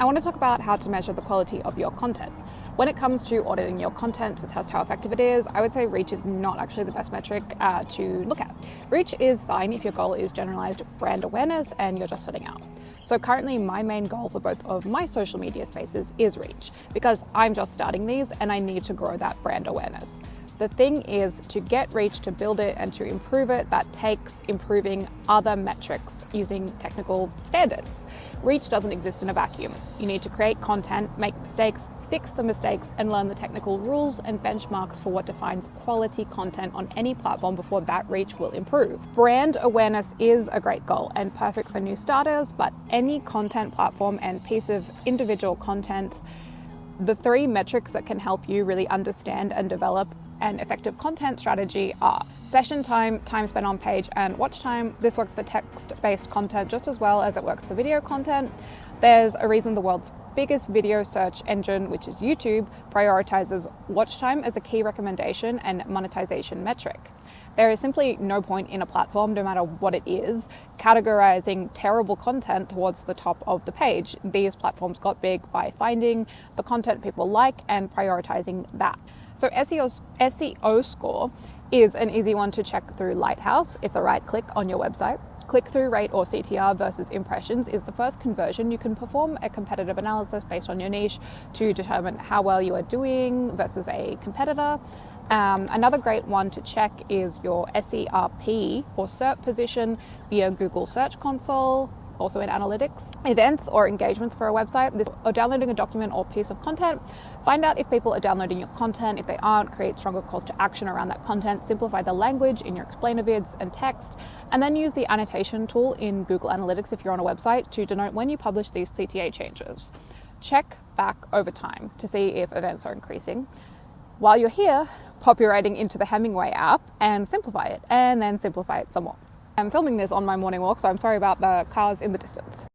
I want to talk about how to measure the quality of your content. When it comes to auditing your content to test how effective it is, I would say reach is not actually the best metric to look at. Reach is fine if your goal is generalized brand awareness and you're just starting out. So currently my main goal for both of my social media spaces is reach, because I'm just starting these and I need to grow that brand awareness. The thing is, to get reach, to build it and to improve it, that takes improving other metrics using technical standards. Reach doesn't exist in a vacuum. You need to create content, make mistakes, fix the mistakes, and learn the technical rules and benchmarks for what defines quality content on any platform before that reach will improve. Brand awareness is a great goal and perfect for new starters, but any content platform and piece of individual content, the three metrics that can help you really understand and develop an effective content strategy are session time, time spent on page, and watch time. This works for text-based content just as well as it works for video content. There's a reason the world's biggest video search engine, which is YouTube, prioritizes watch time as a key recommendation and monetization metric. There is simply no point in a platform, no matter what it is, categorizing terrible content towards the top of the page. These platforms got big by finding the content people like and prioritizing that. So SEO score is an easy one to check through Lighthouse. It's a right click on your website. Click-through rate, or CTR, versus impressions is the first conversion. You can perform a competitive analysis based on your niche to determine how well you are doing versus a competitor. Another great one to check is your SERP or SERP position via Google Search Console, also in analytics. Events or engagements for a website, or downloading a document or piece of content. Find out if people are downloading your content. If they aren't, create stronger calls to action around that content. Simplify the language in your explainer vids and text, and then use the annotation tool in Google Analytics if you're on a website to denote when you publish these CTA changes. Check back over time to see if events are increasing. While you're here, pop your rating into the Hemingway app and simplify it, and then simplify it some more. I'm filming this on my morning walk, so I'm sorry about the cars in the distance.